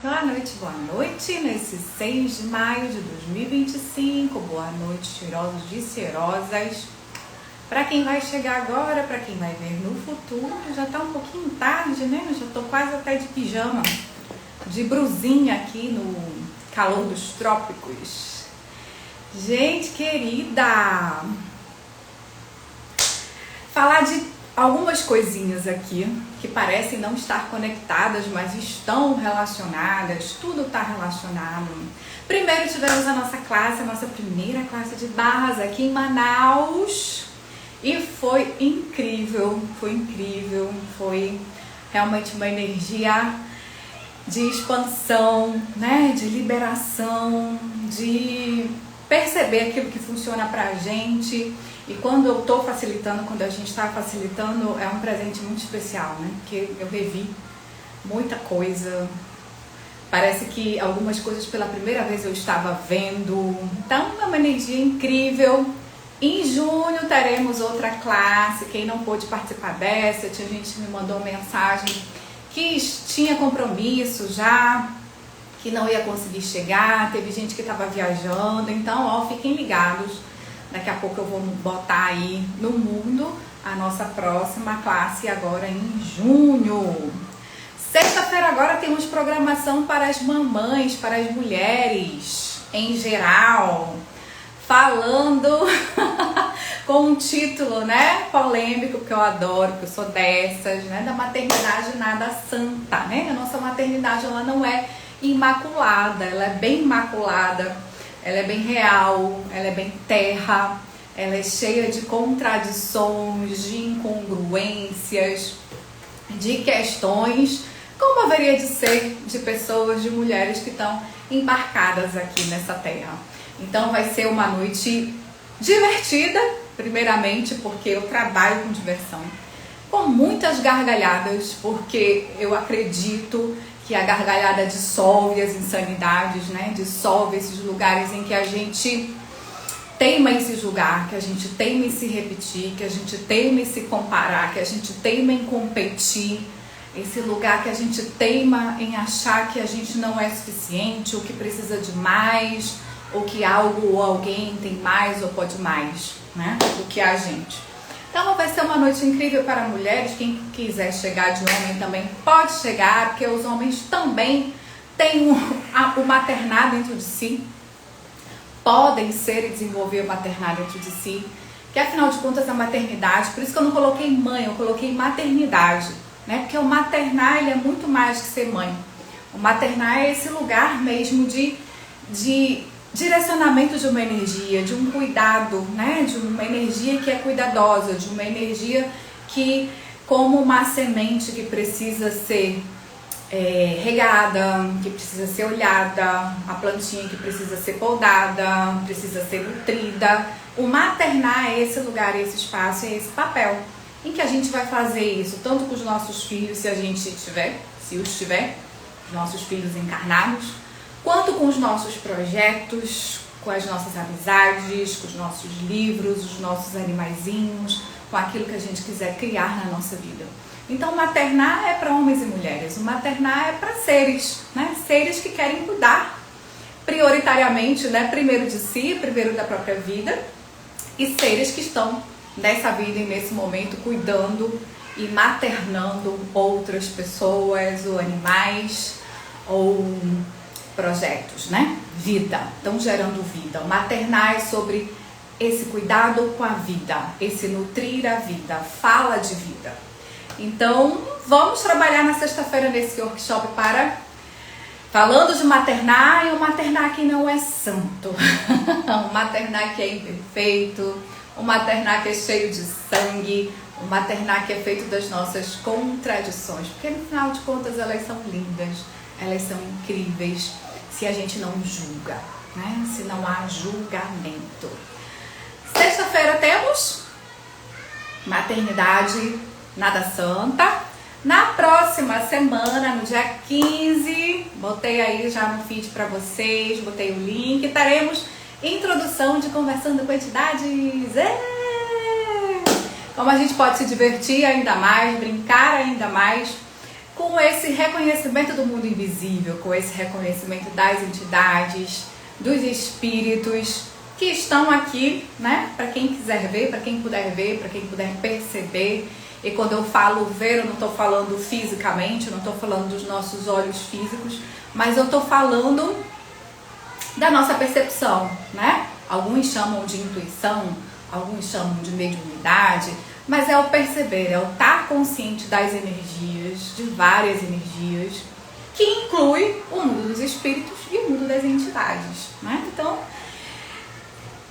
Boa noite, nesse 6 de maio de 2025. Boa noite, cheirosos e cheirosas. Para quem vai chegar agora, para quem vai ver no futuro, já tá um pouquinho tarde, né? Eu já tô quase até de pijama, de brusinha aqui no calor dos trópicos. Gente querida, falar de algumas coisinhas aqui que parecem não estar conectadas, mas estão relacionadas, tudo está relacionado. Primeiro tivemos a nossa classe, a nossa primeira classe de barras aqui em Manaus e foi incrível, foi realmente uma energia de expansão, né, de liberação, de perceber aquilo que funciona pra gente. E quando eu tô facilitando, quando a gente está facilitando, é um presente muito especial, né? Porque eu revi muita coisa. Parece que algumas coisas pela primeira vez eu estava vendo. Então é uma energia incrível. Em junho teremos outra classe. Quem não pôde participar dessa, tinha gente que me mandou mensagem que tinha compromisso já, que não ia conseguir chegar. Teve gente que estava viajando. Então, ó, fiquem ligados. Daqui a pouco eu vou botar aí no mundo a nossa próxima classe agora em junho. Sexta-feira agora temos programação para as mamães, para as mulheres em geral. Falando com um título, né, polêmico, que eu adoro, que eu sou dessas, né, da maternidade nada santa, né? A nossa maternidade, ela não é imaculada, ela é bem imaculada. Ela é bem real, ela é bem terra, ela é cheia de contradições, de incongruências, de questões, como haveria de ser de pessoas, de mulheres que estão embarcadas aqui nessa terra. Então vai ser uma noite divertida, primeiramente porque eu trabalho com diversão, com muitas gargalhadas, porque eu acredito que a gargalhada dissolve as insanidades, né? Dissolve esses lugares em que a gente teima em se julgar, que a gente teima em se repetir, que a gente teima em se comparar, que a gente teima em competir. Esse lugar que a gente teima em achar que a gente não é suficiente, ou que precisa de mais, ou que algo ou alguém tem mais ou pode mais, né, do que a gente. Então vai ser uma noite incrível para mulheres. Quem quiser chegar de homem também pode chegar, porque os homens também têm o maternar dentro de si, podem ser e desenvolver o maternar dentro de si, que afinal de contas a maternidade, por isso que eu não coloquei mãe, eu coloquei maternidade, né? Porque o maternar, ele é muito mais que ser mãe. O maternar é esse lugar mesmo de direcionamento de uma energia, de um cuidado, né? De uma energia que é cuidadosa, de uma energia que, como uma semente que precisa ser regada, que precisa ser olhada, a plantinha que precisa ser podada, precisa ser nutrida. O maternar é esse lugar, esse espaço, é esse papel em que a gente vai fazer isso, tanto com os nossos filhos, se a gente tiver, se os tiver, os nossos filhos encarnados, quanto com os nossos projetos, com as nossas amizades, com os nossos livros, os nossos animaizinhos, com aquilo que a gente quiser criar na nossa vida. Então, o maternar é para homens e mulheres, o maternar é para seres, né? Seres que querem cuidar prioritariamente, né? Primeiro de si, primeiro da própria vida, e seres que estão nessa vida e nesse momento cuidando e maternando outras pessoas ou animais ou projetos, né? Vida, estão gerando vida. O maternar é sobre esse cuidado com a vida, esse nutrir a vida, fala de vida. Então, vamos trabalhar na sexta-feira nesse workshop para falando de maternar, e o maternar que não é santo, o maternar que é imperfeito, o maternar que é cheio de sangue, o maternar que é feito das nossas contradições, porque no final de contas elas são lindas, elas são incríveis, se a gente não julga, né? Se não há julgamento. Sexta-feira temos maternidade nada santa. Na próxima semana, no dia 15, botei aí já no feed para vocês, botei o link, teremos introdução de Conversando com Entidades. Como a gente pode se divertir ainda mais, brincar ainda mais com esse reconhecimento do mundo invisível, com esse reconhecimento das entidades, dos espíritos que estão aqui, né? Para quem quiser ver, para quem puder ver, para quem puder perceber. E quando eu falo ver, eu não estou falando fisicamente, eu não estou falando dos nossos olhos físicos, mas eu estou falando da nossa percepção, né? Alguns chamam de intuição, alguns chamam de mediunidade, mas é o perceber, é o estar consciente das energias, de várias energias, que inclui o mundo dos espíritos e o mundo das entidades, né? Então,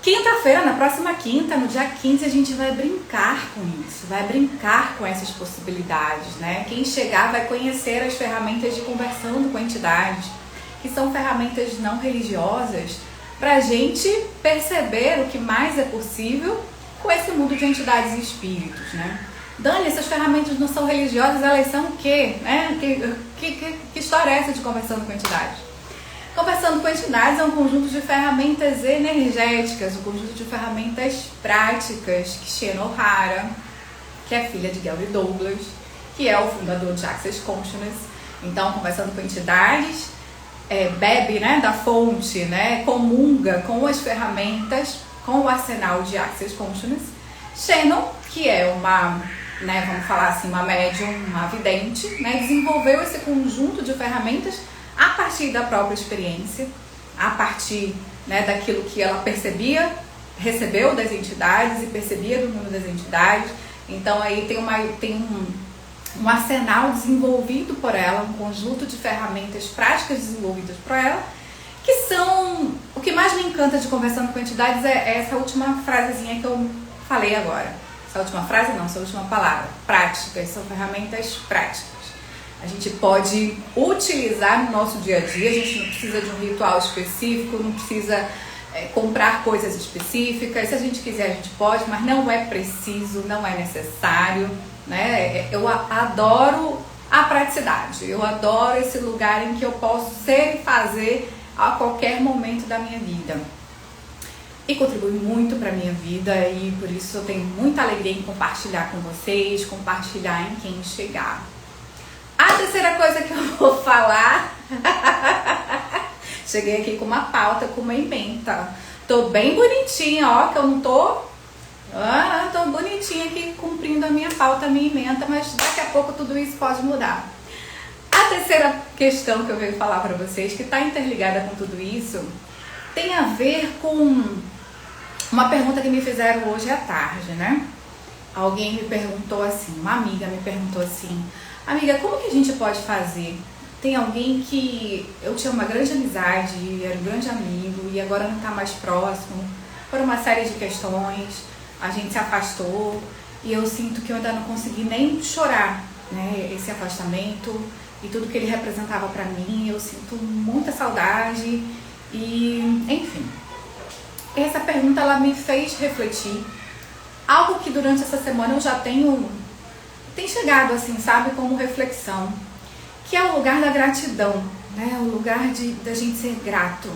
quinta-feira, na próxima quinta, no dia 15, a gente vai brincar com isso, vai brincar com essas possibilidades, né? Quem chegar vai conhecer as ferramentas de conversando com entidades, que são ferramentas não religiosas, para a gente perceber o que mais é possível com esse mundo de entidades e espíritos, né? Dani, essas ferramentas não são religiosas, elas são o quê? Né? Que história é essa de conversando com entidades? Conversando com entidades é um conjunto de ferramentas energéticas, um conjunto de ferramentas práticas que Shannon O'Hara, que é filha de Gary Douglas, que é o fundador de Access Consciousness. Então, conversando com entidades, bebe, né, da fonte, né, comunga com as ferramentas, com o arsenal de Access Consciousness. Shannon, que é uma, né, vamos falar assim, uma médium, uma vidente, né, desenvolveu esse conjunto de ferramentas a partir da própria experiência, a partir, né, daquilo que ela percebia, recebeu das entidades e percebia do mundo das entidades. Então aí tem um arsenal desenvolvido por ela, um conjunto de ferramentas práticas desenvolvidas por ela, que são... O que mais me encanta de conversando com entidades é essa última frasezinha que eu falei agora. Essa última frase não, essa última palavra. Práticas, são ferramentas práticas. A gente pode utilizar no nosso dia a dia, a gente não precisa de um ritual específico, não precisa comprar coisas específicas. Se a gente quiser, a gente pode, mas não é preciso, não é necessário, né? Eu adoro a praticidade, eu adoro esse lugar em que eu posso ser e fazer a qualquer momento da minha vida. E contribui muito para a minha vida e por isso eu tenho muita alegria em compartilhar com vocês, compartilhar em quem chegar. A terceira coisa que eu vou falar, cheguei aqui com uma pauta, com uma ementa. Tô bem bonitinha, ó, que eu não tô... tô bonitinha aqui cumprindo a minha pauta, a minha ementa, mas daqui a pouco tudo isso pode mudar. A terceira questão que eu venho falar para vocês, que está interligada com tudo isso, tem a ver com uma pergunta que me fizeram hoje à tarde, né? Alguém me perguntou assim, uma amiga me perguntou assim: amiga, como que a gente pode fazer? Tem alguém que eu tinha uma grande amizade, era um grande amigo e agora não está mais próximo, por uma série de questões, a gente se afastou e eu sinto que eu ainda não consegui nem chorar, né, esse afastamento e tudo que ele representava para mim. Eu sinto muita saudade e, enfim. Essa pergunta, ela me fez refletir. Algo que durante essa semana eu já tem chegado assim, sabe, como reflexão, que é o lugar da gratidão, né, o lugar da gente ser grato.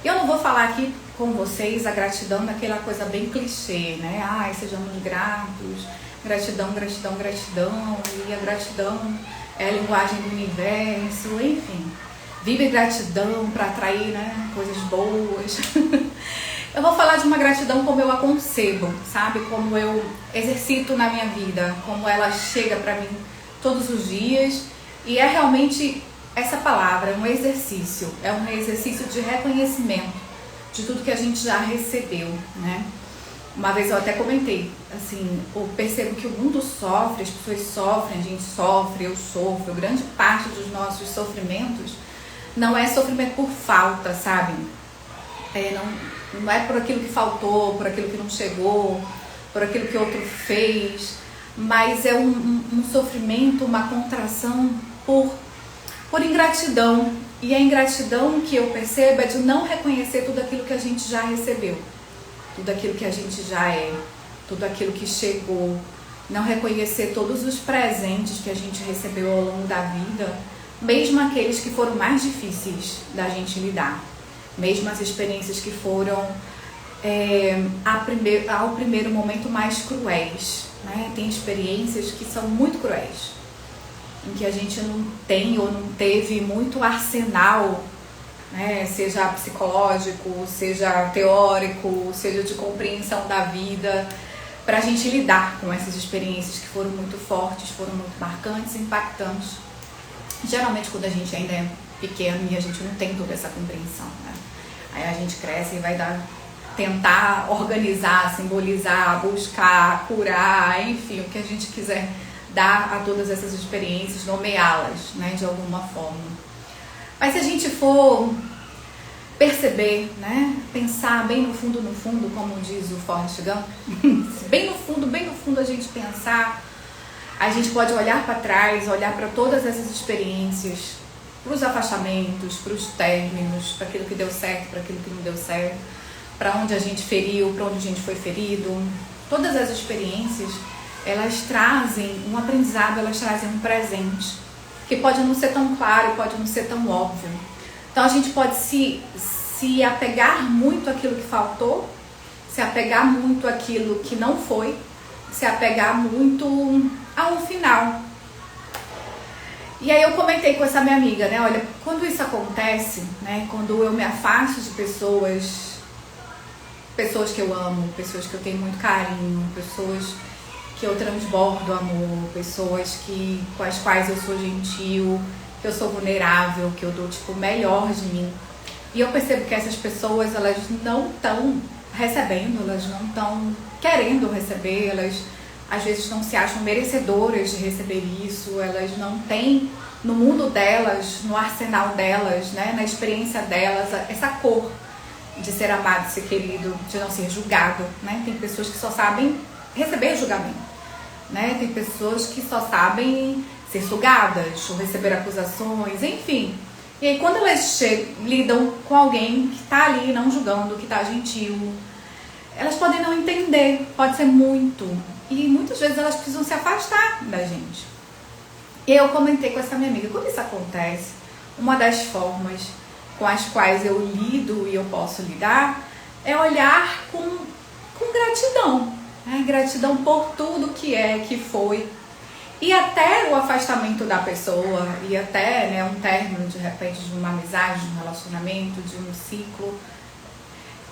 Eu não vou falar aqui com vocês a gratidão daquela coisa bem clichê, né, ai, sejamos gratos, gratidão, gratidão, gratidão, e a gratidão é a linguagem do universo, enfim, vive gratidão para atrair, né, coisas boas. Eu vou falar de uma gratidão como eu a concebo, sabe? Como eu exercito na minha vida, como ela chega para mim todos os dias. E é realmente essa palavra, é um exercício de reconhecimento de tudo que a gente já recebeu, né? Uma vez eu até comentei, assim, eu percebo que o mundo sofre, as pessoas sofrem, a gente sofre, eu sofro. Grande parte dos nossos sofrimentos não é sofrimento por falta, sabe? Não é por aquilo que faltou, por aquilo que não chegou, por aquilo que outro fez, mas é um sofrimento, uma contração por ingratidão. E a ingratidão que eu percebo é de não reconhecer tudo aquilo que a gente já recebeu, tudo aquilo que a gente já é, tudo aquilo que chegou, não reconhecer todos os presentes que a gente recebeu ao longo da vida, mesmo aqueles que foram mais difíceis da gente lidar. Mesmo as experiências que foram ao primeiro momento mais cruéis, né? Tem experiências que são muito cruéis. em que a gente não tem ou não teve muito arsenal, né, seja psicológico, seja teórico, seja de compreensão da vida, para a gente lidar com essas experiências que foram muito fortes, foram muito marcantes, impactantes. Geralmente quando a gente ainda é pequeno e a gente não tem toda essa compreensão, né? Aí a gente cresce e vai tentar organizar, simbolizar, buscar, curar, enfim, o que a gente quiser dar a todas essas experiências, nomeá-las, né, de alguma forma. Mas se a gente for perceber, né, pensar bem no fundo, como diz o Forrest Gump, bem no fundo a gente pensar, a gente pode olhar para trás, olhar para todas essas experiências, para os afastamentos, para os términos, para aquilo que deu certo, para aquilo que não deu certo, para onde a gente feriu, para onde a gente foi ferido. Todas as experiências, elas trazem um aprendizado, elas trazem um presente, que pode não ser tão claro, pode não ser tão óbvio. Então a gente pode se apegar muito àquilo que faltou, se apegar muito àquilo que não foi, se apegar muito ao final. E aí eu comentei com essa minha amiga, né, olha, quando isso acontece, né, quando eu me afasto de pessoas que eu amo, pessoas que eu tenho muito carinho, pessoas que eu transbordo amor, pessoas com as quais eu sou gentil, que eu sou vulnerável, que eu dou tipo o melhor de mim. E eu percebo que essas pessoas, elas não estão recebendo, elas não estão querendo receber, elas às vezes não se acham merecedoras de receber isso, elas não têm no mundo delas, no arsenal delas, né, na experiência delas, essa cor de ser amado, de ser querido, de não ser julgado, né? Tem pessoas que só sabem receber julgamento, né? Tem pessoas que só sabem ser sugadas ou receber acusações, enfim. E aí quando elas lidam com alguém que está ali não julgando, que está gentil, elas podem não entender, pode ser muito. E muitas vezes elas precisam se afastar da gente. E eu comentei com essa minha amiga, quando isso acontece, uma das formas com as quais eu lido e eu posso lidar é olhar com gratidão, né? Gratidão por tudo que é, que foi. E até o afastamento da pessoa, e até, né, um término de repente de uma amizade, de um relacionamento, de um ciclo,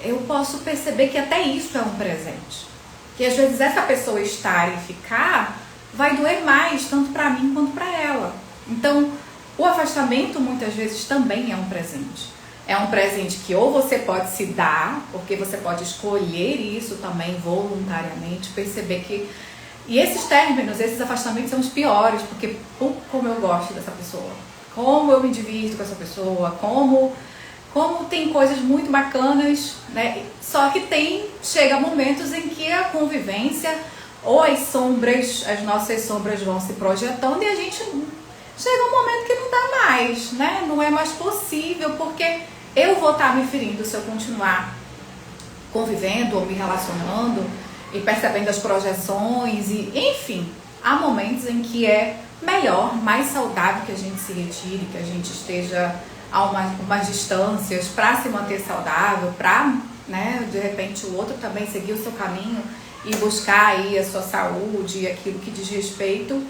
eu posso perceber que até isso é um presente. Que às vezes essa pessoa estar e ficar vai doer mais, tanto para mim quanto para ela. Então, o afastamento muitas vezes também é um presente. É um presente que ou você pode se dar, porque você pode escolher isso também voluntariamente, perceber que... E esses términos, esses afastamentos são os piores, porque como eu gosto dessa pessoa, como eu me divirto com essa pessoa, como tem coisas muito bacanas, né? Só que chega momentos em que a convivência ou as nossas sombras vão se projetando e a gente chega um momento que não dá mais, né? Não é mais possível, porque eu vou estar me ferindo se eu continuar convivendo ou me relacionando e percebendo as projeções, e enfim, há momentos em que é melhor, mais saudável que a gente se retire, que a gente esteja a umas distâncias para se manter saudável, para, né, de repente o outro também seguir o seu caminho e buscar aí a sua saúde e aquilo que diz respeito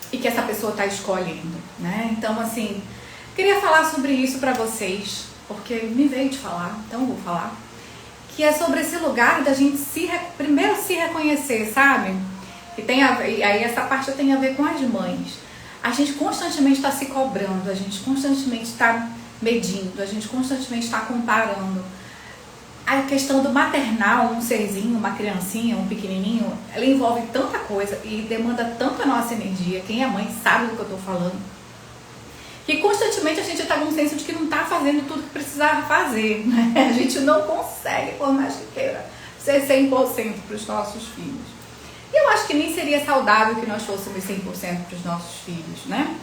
e que essa pessoa está escolhendo, né? Então, assim, queria falar sobre isso para vocês, porque me veio de falar, então eu vou falar, que é sobre esse lugar da gente primeiro se reconhecer, sabe? E aí essa parte tem a ver com as mães. A gente constantemente está se cobrando, a gente constantemente está medindo, a gente constantemente está comparando. A questão do maternal, um serzinho, uma criancinha, um pequenininho, ela envolve tanta coisa e demanda tanto a nossa energia. Quem é mãe sabe do que eu estou falando. Que constantemente a gente está com um senso de que não está fazendo tudo que precisava fazer, né? A gente não consegue, por mais que queira, ser 100% para os nossos filhos. E eu acho que nem seria saudável que nós fôssemos 100% para os nossos filhos, né?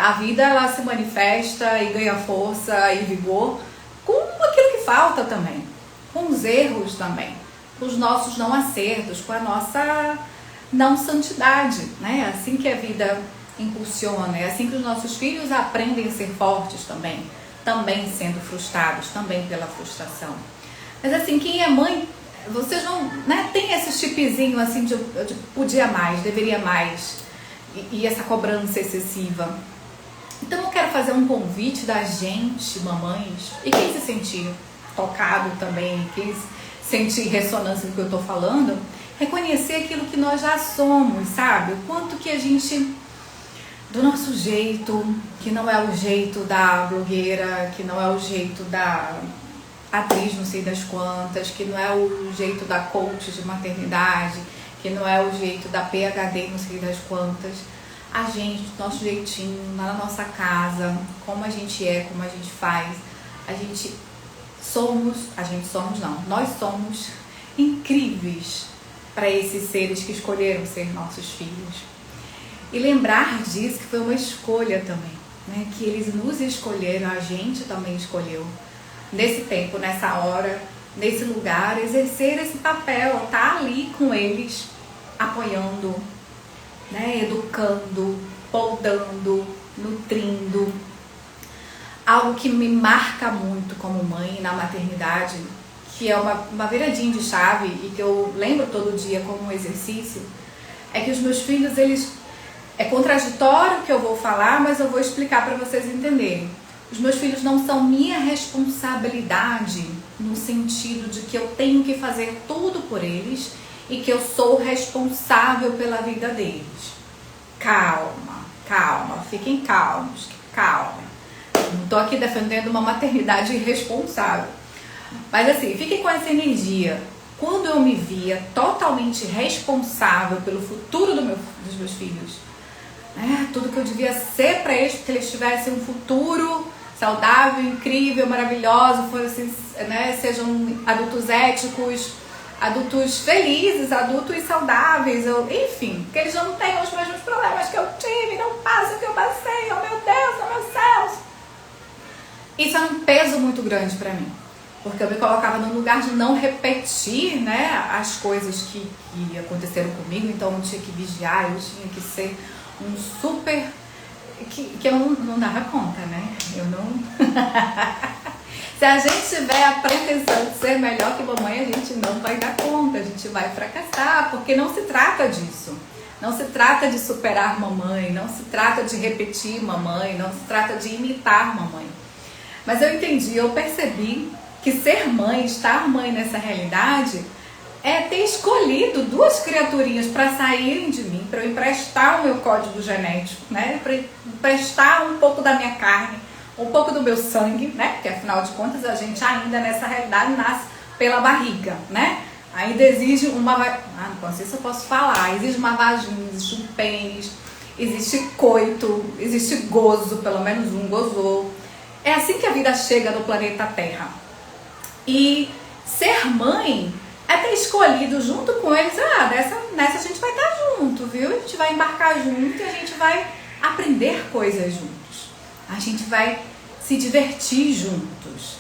A vida, ela se manifesta e ganha força e vigor com aquilo que falta também, com os erros também, com os nossos não acertos, com a nossa não santidade, né? É assim que a vida impulsiona, é assim que os nossos filhos aprendem a ser fortes também sendo frustrados, também pela frustração. Mas assim, quem é mãe, vocês não, né, tem esse tipezinho assim de podia mais, deveria mais, e essa cobrança excessiva. Então eu quero fazer um convite da gente, mamães, e quem se sentir tocado também, quem sentir ressonância do que eu tô falando, reconhecer aquilo que nós já somos, sabe? O quanto que a gente, do nosso jeito, que não é o jeito da blogueira, que não é o jeito da atriz não sei das quantas, que não é o jeito da coach de maternidade, que não é o jeito da PhD não sei das quantas, a gente, do nosso jeitinho, lá na nossa casa, como a gente é, como a gente faz, nós somos incríveis para esses seres que escolheram ser nossos filhos. E lembrar disso que foi uma escolha também, né? Que eles nos escolheram, a gente também escolheu. Nesse tempo, nessa hora, nesse lugar, exercer esse papel, estar ali com eles, apoiando, né? Educando, podando, nutrindo. Algo que me marca muito como mãe na maternidade, que é uma viradinha de chave e que eu lembro todo dia como um exercício, é que os meus filhos, é contraditório o que eu vou falar, mas eu vou explicar para vocês entenderem. Os meus filhos não são minha responsabilidade no sentido de que eu tenho que fazer tudo por eles e que eu sou responsável pela vida deles. Calma, fiquem calmos, calma. Não estou aqui defendendo uma maternidade irresponsável. Mas assim, fiquem com essa energia. Quando eu me via totalmente responsável pelo futuro dos meus filhos, tudo que eu devia ser para eles, porque eles tivessem um futuro saudável, incrível, maravilhoso, fossem, né, sejam adultos éticos, adultos felizes, adultos saudáveis, enfim, que eles não tenham os mesmos problemas que eu tive, não passem o que eu passei, oh meu Deus, oh meus céus. Isso é um peso muito grande para mim, porque eu me colocava no lugar de não repetir, né, as coisas que aconteceram comigo, então eu tinha que vigiar, eu tinha que ser um super... que eu não dava conta, né? Eu não... Se a gente tiver a pretensão de ser melhor que mamãe, a gente não vai dar conta, a gente vai fracassar, porque não se trata disso. Não se trata de superar mamãe, não se trata de repetir mamãe, não se trata de imitar mamãe. Mas eu entendi, eu percebi que ser mãe, estar mãe nessa realidade, é ter escolhido duas criaturinhas para saírem de mim, para eu emprestar o meu código genético, né? Para emprestar um pouco da minha carne, um pouco do meu sangue, né? Porque afinal de contas a gente ainda nessa realidade nasce pela barriga, né? Ainda exige não sei se eu posso falar, exige uma vagina, existe um pênis, existe coito, existe gozo, pelo menos um gozou. É assim que a vida chega no planeta Terra. E ser mãe é ter escolhido junto com eles, nessa a gente vai estar junto, viu? A gente vai embarcar junto e a gente vai aprender coisas juntos. A gente vai se divertir juntos.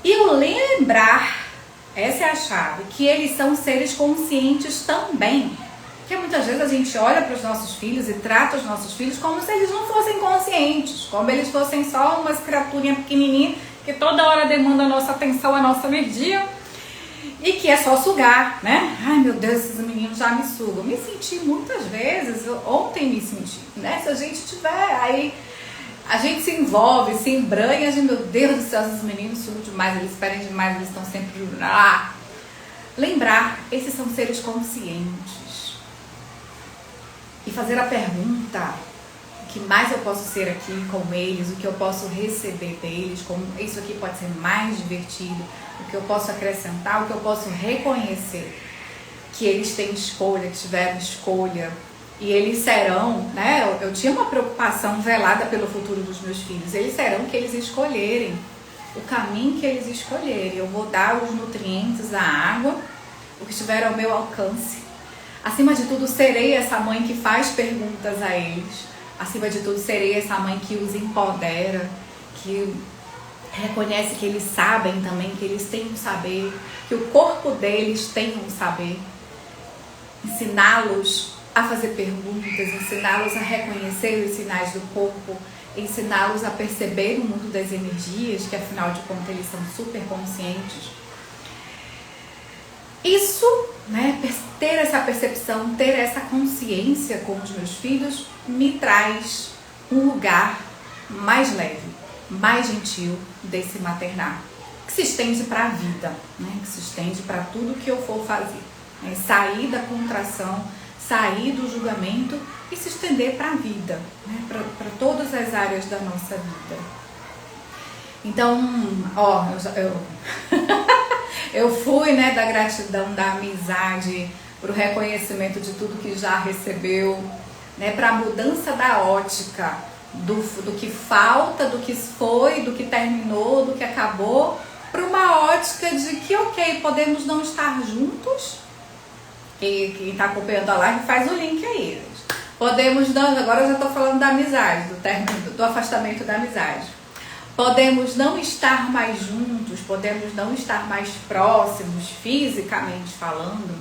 E o lembrar, essa é a chave, que eles são seres conscientes também. Porque muitas vezes a gente olha para os nossos filhos e trata os nossos filhos como se eles não fossem conscientes, como eles fossem só umas criaturinhas pequenininhas que toda hora demandam a nossa atenção, a nossa energia. E que é só sugar, né? Ai meu Deus, esses meninos já me sugam. Me senti muitas vezes, ontem me senti, né? Se a gente tiver, aí a gente se envolve, se embranha, de meu Deus do céu, esses meninos sugam demais, eles esperem demais, eles estão sempre... Lembrar, esses são seres conscientes. E fazer a pergunta, o que mais eu posso ser aqui com eles, o que eu posso receber deles, como isso aqui pode ser mais divertido, o que eu posso acrescentar, o que eu posso reconhecer, que eles têm escolha, que tiveram escolha, e eles serão, né, eu tinha uma preocupação velada pelo futuro dos meus filhos, eles serão o que eles escolherem, o caminho que eles escolherem, eu vou dar os nutrientes, a água, o que estiver ao meu alcance. Acima de tudo, serei essa mãe que faz perguntas a eles, acima de tudo, serei essa mãe que os empodera, que reconhece que eles sabem também, que eles têm um saber, que o corpo deles tem um saber. Ensiná-los a fazer perguntas, ensiná-los a reconhecer os sinais do corpo, ensiná-los a perceber o mundo das energias, que afinal de contas eles são super conscientes. Isso né, ter essa percepção, ter essa consciência com os meus filhos me traz um lugar mais leve, mais gentil desse maternar, que se estende para a vida, né, que se estende para tudo que eu for fazer, né, sair da contração, sair do julgamento e se estender para a vida, né, para todas as áreas da nossa vida. Então, ó, eu fui, né, da gratidão, da amizade, para o reconhecimento de tudo que já recebeu, né, para a mudança da ótica, do que falta, do que foi, do que terminou, do que acabou, para uma ótica de que, ok, podemos não estar juntos. E quem está acompanhando a live faz o link aí. Podemos não, agora eu já estou falando da amizade, do afastamento da amizade. Podemos não estar mais juntos, podemos não estar mais próximos, fisicamente falando,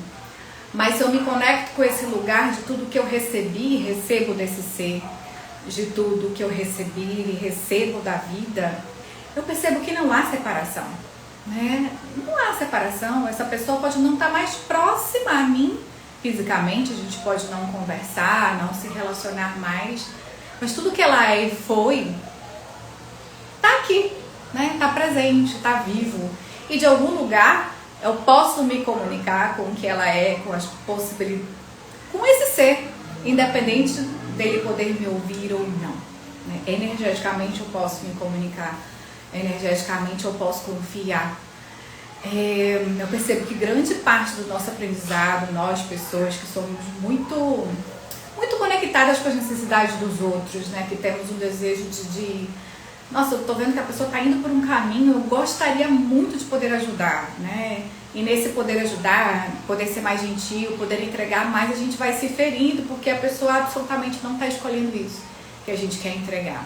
mas se eu me conecto com esse lugar de tudo que eu recebi, recebo desse ser, de tudo que eu recebi e recebo da vida, eu percebo que não há separação, né? Não há separação, essa pessoa pode não estar mais próxima a mim fisicamente, a gente pode não conversar, não se relacionar mais, mas tudo que ela é e foi, tá aqui, né? Tá presente, tá vivo. E de algum lugar eu posso me comunicar com o que ela é, com as possibilidades, com esse ser, independente dele poder me ouvir ou não, né? Energeticamente eu posso me comunicar, energeticamente eu posso confiar. Eu percebo que grande parte do nosso aprendizado, nós pessoas que somos muito conectadas com as necessidades dos outros, né? Que temos um desejo de nossa, eu tô vendo que a pessoa tá indo por um caminho, eu gostaria muito de poder ajudar, né? E nesse poder ajudar, poder ser mais gentil, poder entregar mais, a gente vai se ferindo, porque a pessoa absolutamente não tá escolhendo isso que a gente quer entregar.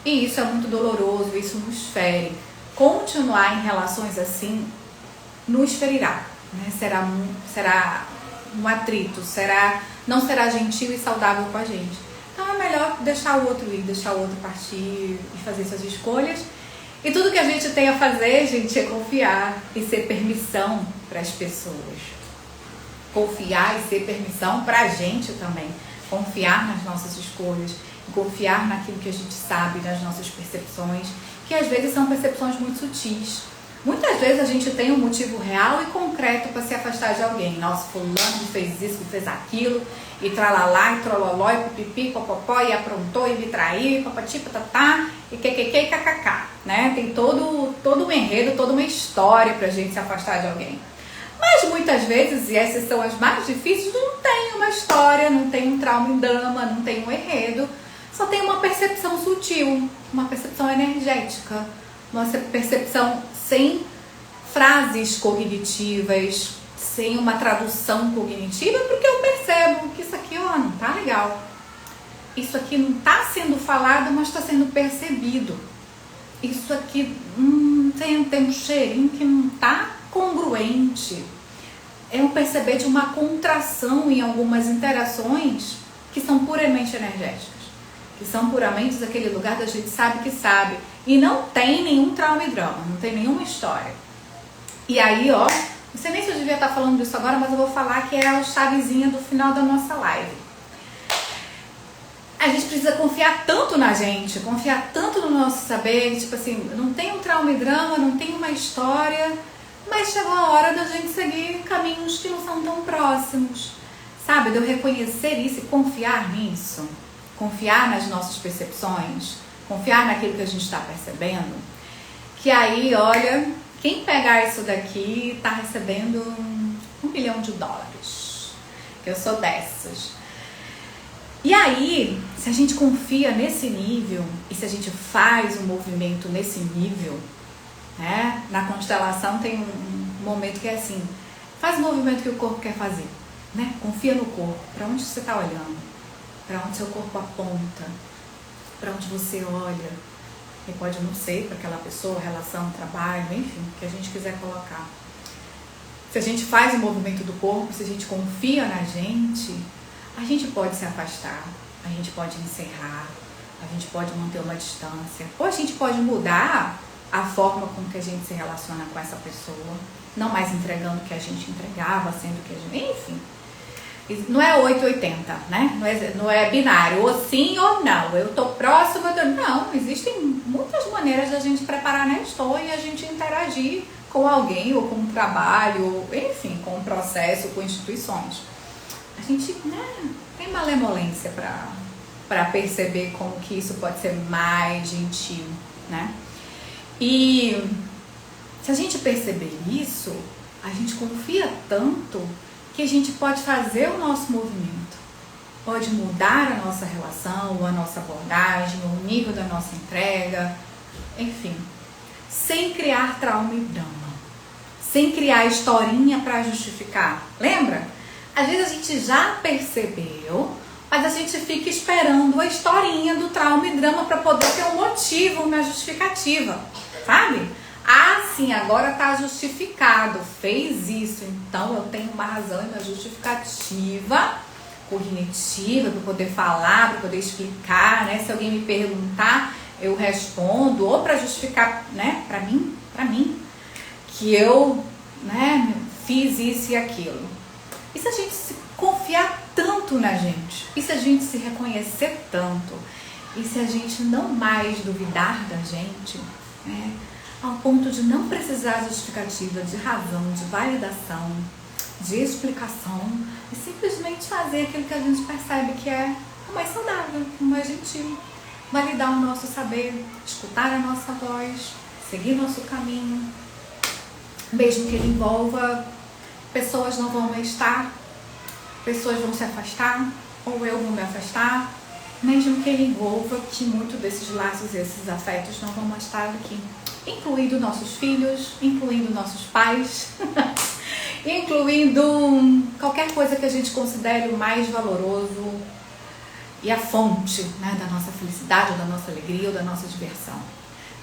E isso é muito doloroso, isso nos fere. Continuar em relações assim nos ferirá, né? Será um atrito, não será gentil e saudável com a gente. Então é melhor deixar o outro ir, deixar o outro partir e fazer suas escolhas. E tudo que a gente tem a fazer, gente, é confiar e ser permissão para as pessoas. Confiar e ser permissão para a gente também. Confiar nas nossas escolhas, confiar naquilo que a gente sabe, nas nossas percepções, que às vezes são percepções muito sutis. Muitas vezes a gente tem um motivo real e concreto para se afastar de alguém. Nossa, fulano fez isso, fez aquilo, e tralalá, e trololó, e pipipi, popopó, e aprontou, e me traiu, e papati, patatá, e kkkk, e kkk, né? Tem todo um enredo, toda uma história pra gente se afastar de alguém. Mas muitas vezes, e essas são as mais difíceis, não tem uma história, não tem um trauma em dama, não tem um enredo, só tem uma percepção sutil, uma percepção energética, uma percepção sem frases cognitivas, sem uma tradução cognitiva, porque eu percebo que isso aqui, ó, não tá legal. Isso aqui não tá sendo falado, mas está sendo percebido. Isso aqui tem um cheirinho que não tá congruente. É um perceber de uma contração em algumas interações que são puramente energéticas, que são puramente daquele lugar da gente sabe que sabe. E não tem nenhum trauma e drama, não tem nenhuma história. E aí, ó, não sei nem se eu devia estar falando disso agora, mas eu vou falar que é a chavezinha do final da nossa live. A gente precisa confiar tanto na gente, confiar tanto no nosso saber, tipo assim, não tem um trauma e drama, não tem uma história, mas chegou a hora da gente seguir caminhos que não são tão próximos, sabe? De eu reconhecer isso e confiar nisso, confiar nas nossas percepções, confiar naquilo que a gente está percebendo, que aí, olha, quem pegar isso daqui tá recebendo $1 milhão. Eu sou dessas. E aí, se a gente confia nesse nível, e se a gente faz um movimento nesse nível, né? Na constelação tem um momento que é assim, faz o movimento que o corpo quer fazer, né? Confia no corpo, para onde você está olhando, para onde seu corpo aponta, para onde você olha, e pode não ser para aquela pessoa, relação, trabalho, enfim, o que a gente quiser colocar. Se a gente faz o movimento do corpo, se a gente confia na gente, a gente pode se afastar, a gente pode encerrar, a gente pode manter uma distância, ou a gente pode mudar a forma com que a gente se relaciona com essa pessoa, não mais entregando o que a gente entregava, sendo que a gente... Enfim, não é 880, né? Não é binário, ou sim ou não. Eu tô próxima do... Não, existem muitas maneiras da gente preparar na história e a gente interagir com alguém, ou com um trabalho, ou, enfim, com um processo, com instituições. A gente, né, tem malemolência para perceber como que isso pode ser mais gentil, né? E se a gente perceber isso, a gente confia tanto que a gente pode fazer o nosso movimento, pode mudar a nossa relação, a nossa abordagem, o nível da nossa entrega, enfim, sem criar trauma e drama, sem criar historinha para justificar. Lembra? Às vezes a gente já percebeu, mas a gente fica esperando a historinha do trauma e drama para poder ter um motivo, uma justificativa, sabe? Ah, sim, agora está justificado, fez isso, então eu tenho uma razão e uma justificativa cognitiva para poder falar, para poder explicar, né? Se alguém me perguntar, eu respondo, ou para justificar, né, para mim, que eu, né, fiz isso e aquilo. E se a gente se confiar tanto na gente? E se a gente se reconhecer tanto? E se a gente não mais duvidar da gente, né? Ao ponto de não precisar de justificativa, de razão, de validação, de explicação, e simplesmente fazer aquilo que a gente percebe que é o mais saudável, o mais gentil. Validar o nosso saber, escutar a nossa voz, seguir nosso caminho, mesmo que ele envolva pessoas não vão estar, pessoas vão se afastar, ou eu vou me afastar, mesmo que ele envolva que muitos desses laços, esses afetos não vão mais estar aqui. Incluindo nossos filhos, incluindo nossos pais, incluindo qualquer coisa que a gente considere o mais valoroso e a fonte, né, da nossa felicidade, ou da nossa alegria, ou da nossa diversão.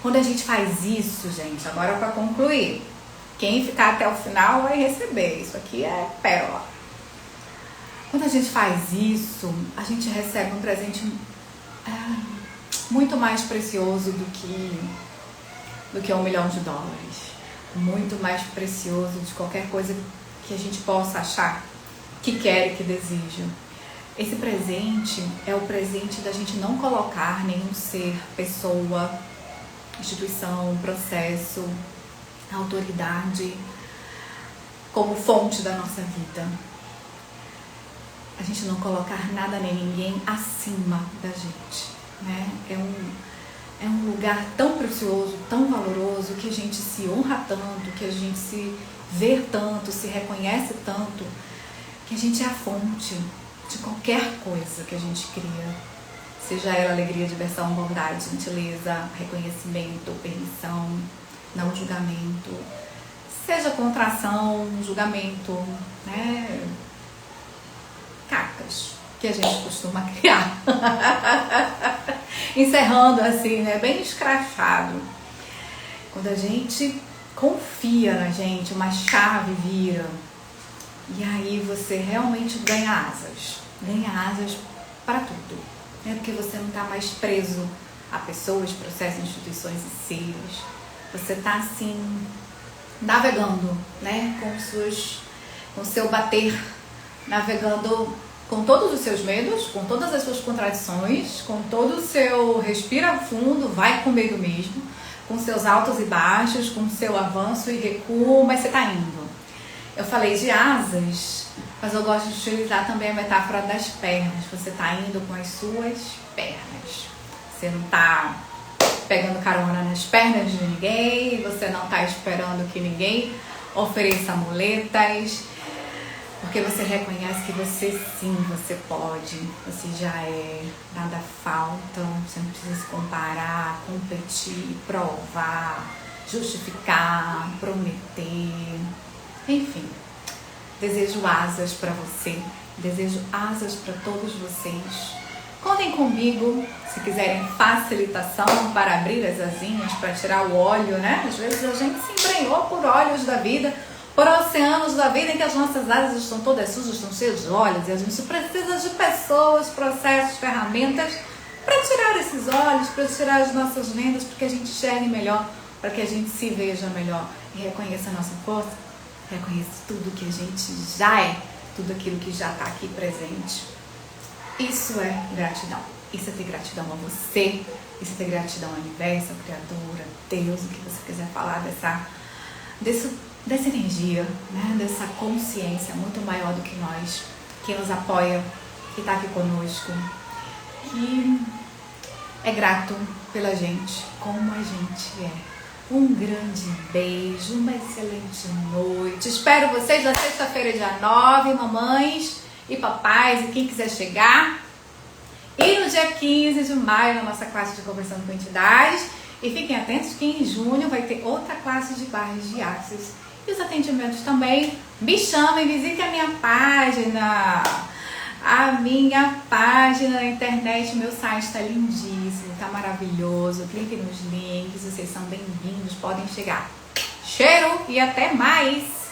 Quando a gente faz isso, gente, agora para concluir, quem ficar até o final vai receber. Isso aqui é pérola. Quando a gente faz isso, a gente recebe um presente muito mais precioso do que $1 milhão. Muito mais precioso de qualquer coisa que a gente possa achar que quer e que deseja. Esse presente é o presente da gente não colocar nenhum ser, pessoa, instituição, processo, autoridade como fonte da nossa vida. A gente não colocar nada nem ninguém acima da gente, né? É um lugar tão precioso, tão valoroso, que a gente se honra tanto, que a gente se vê tanto, se reconhece tanto, que a gente é a fonte de qualquer coisa que a gente cria. Seja ela alegria, diversão, bondade, gentileza, reconhecimento, permissão, não julgamento. Seja contração, julgamento, né? Cacas que a gente costuma criar. Encerrando assim, né? Bem escrachado. Quando a gente confia na gente, uma chave vira. E aí você realmente ganha asas. Ganha asas para tudo. Né? Porque você não está mais preso a pessoas, processos, instituições e seres. Você está assim, navegando, né? Com o seu bater, navegando com todos os seus medos, com todas as suas contradições, com todo o seu respira fundo, vai com medo mesmo, com seus altos e baixos, com seu avanço e recuo, mas você está indo. Eu falei de asas, mas eu gosto de utilizar também a metáfora das pernas. Você está indo com as suas pernas. Você não está pegando carona nas pernas de ninguém, você não está esperando que ninguém ofereça muletas, porque você reconhece que você sim, você pode, você já é, nada falta, você não precisa se comparar, competir, provar, justificar, prometer, enfim. Desejo asas para você, desejo asas para todos vocês. Contem comigo se quiserem facilitação para abrir as asinhas, para tirar o óleo, né? Às vezes a gente se embrenhou por óleos da vida, por oceanos da vida em que as nossas asas estão todas sujas, estão cheias de óleos, e a gente precisa de pessoas, processos, ferramentas para tirar esses óleos, para tirar as nossas vendas, porque a gente enxergue melhor para que a gente se veja melhor e reconheça a nossa força, reconheça tudo que a gente já é, tudo aquilo que já está aqui presente. Isso é gratidão. Isso é ter gratidão a você, isso é ter gratidão ao universo, ao Criador, a Deus, o que você quiser falar dessa energia, né? Dessa consciência muito maior do que nós, que nos apoia, que está aqui conosco, que é grato pela gente, como a gente é. Um grande beijo, uma excelente noite. Espero vocês na sexta-feira, dia 9, mamães e papais e quem quiser chegar. E no dia 15 de maio, na nossa classe de Conversando com Entidades. E fiquem atentos que em junho vai ter outra classe de barras de axis. E os atendimentos também. Me chamem, visitem a minha página. A minha página na internet, meu site está lindíssimo, tá maravilhoso. Clique nos links, vocês são bem-vindos, podem chegar. Cheiro e até mais!